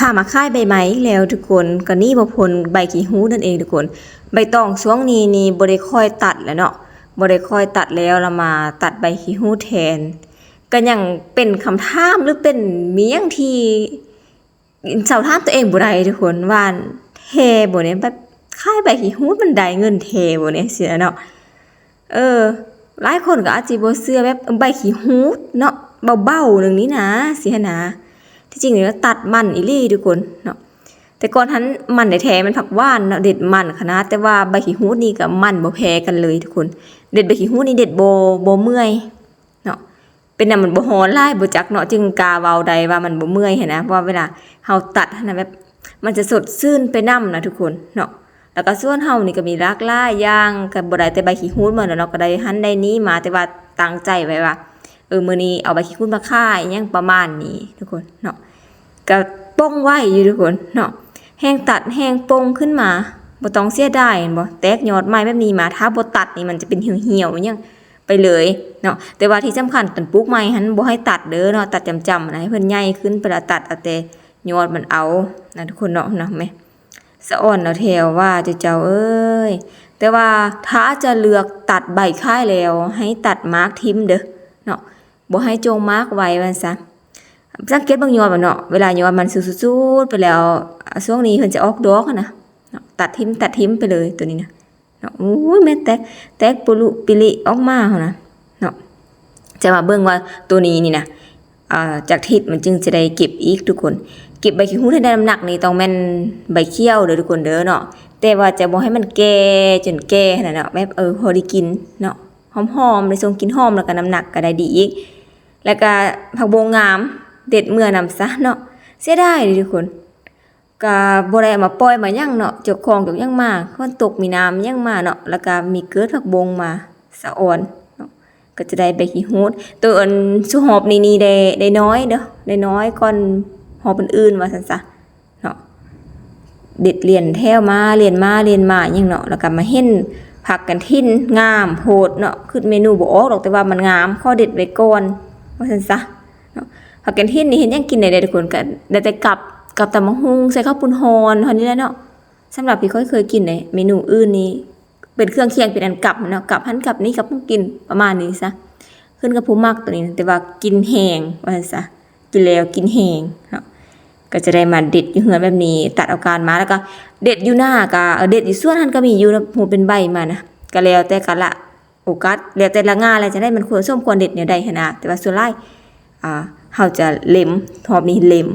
ามาค่ายใบไม้แล้วทุกคนก็นี่บ่พ้นใบขี้หูนั่นเองทุกคนใบตองช่วงนี้นี่บ่ได้ค่อยตัดแล้วเนาะบ่ได้ค่อยตัดแล้วเรามาตัดใบขี้หูแทนก็ยังเป็นคำถามหรือเป็นเมียงที่สาวถามตัวเองบ่ได้ทุกคนว่าแท้บ่เนี่ยแบบค่ายใบขี้หูมันได้เงินแท้บ่เนี่ยสิเนาะหลายคนก็อาจสิบ่เชื่อแบบใบขี้หูเนาะเบาๆนึงนี้นะสิหนะที่จริงแล้วตัดมันอีหลีทุกคนเนาะแต่ก่อนทันมันแท้ๆมันผักหวานเนาะเด็ดมันขนาดแต่ว่าใบขี้หูดนี่ก็มันบ่แพ้กันเลยทุกคนเด็ดใบขี้หูดนี่เด็ดบ่เมื่อยเนาะเป็นน่ะมันบ่ฮ้อนหลายบ่จักเนาะจึงกาเว้าได้ว่ามันบ่เมื่อยหันนะเพราะว่าเวลาเฮาตัดหั่นน่ะแบบมันจะสดชื่นไปนำนะทุกคนเนาะแล้วก็ส่วนเฮานี่ก็มีหลากหลายอย่างก็บ่ได้แต่ใบขี้หูดมาเนาะก็ได้หันได้นี้มาแต่ว่าตั้งใจไว้ว่ามื้อนี้เอาใบขี้หูดมาขายหยังประมาณนี้ทุกคนเนาะก็ป้องไว้อยู่ทุกคนเนาะแห้งตัดแห้งปงขึ้นมาบ่ต้องเสียดายเห็นบ่แตกยอดไม้แบบนี้มาถ้าบ่ตัดนี่มันจะเป็นเหี่ยวๆยังไปเลยเนาะแต่ว่าที่สำคัญต้นปลูกใหม่หันบ่ให้ตัดเด้อเนาะตัดจำๆนะให้เพิ่นใหญ่ขึ้นเวลาตัดเอาแต่ยอดมันเอานะทุกคนเนาะแม่สะอ่อนเอาแถวว่าเจ้าเอ้ยแต่ว่าถ้าจะเลือกตัดใบค่ายแล้วให้ตัดมาร์กทิ่มเด้อเนาะบ่ให้จงมาร์กไว้ว่าซะสังเกตบางยอดมันเนาะเวลายอดมันสุดๆไปแล้วช่วงนี้เพิ่นจะออกดอกนะเนาะตัดทิ่มไปเลยตัวนี้นะเนาะโอ้ยแม่แตกปุรุปิลิออกมาหั่นนะเนาะจะมาเบิ่งว่าตัวนี้นี่นะจากทิศมันจึงจะได้เก็บอีกทุกคนเก็บใบขี้หูให้ได้น้ำหนักนี่ต้องแม่นใบเขี้ยวเด้อทุกคนเด้อเนาะแต่ว่าจะบ่ให้มันแก่จนแก่ขนาดเนาะแบบพอได้กินเนาะหอมๆได้ทรงกลิ่นหอมแล้วก็น้ำหนักก็ได้ดีอีกแล้วก็ผักบงงามเด็ดเมื่อนำซะเนาะเสียดายทุกคนก็บ่ได้มาปล่อยมายังเนาะเจ้าของเจ้ายังมาคนตกมีน้ำยังมาเนาะแล้วก็มีเกิดผักบงมาสะอ่อนเนาะก็จะได้ใบขี้หูดตัวอันสุหอบนี่ได้น้อยเด้อได้น้อยก่อนหอบอื่นๆว่าซั่นซะเนาะเด็ดเรียนแถวมาเรียนมายังเนาะแล้วก็มาเห็นผักกันทิ่นงามโพดเนาะคือเมนูบ่ออกดอกแต่ว่ามันงามข้อเด็ดไว้ก่อนว่าซั่นซะเนาะผักกันทิ่นนี่เห็นยังกินได้ทุกคนก็ได้แต่กับตำบักหุ่งใส่ข้าวปุ้นฮอนเท่านี้แหละเนาะสำหรับพี่เคยกินในเมนูอื่นนี่เป็นเครื่องเคียงเป็นอันกับเนาะกับหันกับนี้กับต้องกินประมาณนี้ซะขึ้นกับผู้มักตัวนี้แต่ว่ากินแห้งว่าซะกินแล้วกินแห้งเนาะก็จะได้มาเด็ดอยู่เหือนแบบนี้ตัดเอาการมาแล้วก็เด็ดอยู่หน้าก็เด็ดอยู่ส่วนหันก็มีอยู่นะหูเป็นใบมานะก็แล้วแต่กันละโอกาสแล้วแต่ละงานอะไรจะได้มันควรส้มควรเด็ดเนี่ยได้ขนาดแต่ว่าส่วนหลายเฮาจะเล็มทอบนี้เล็ม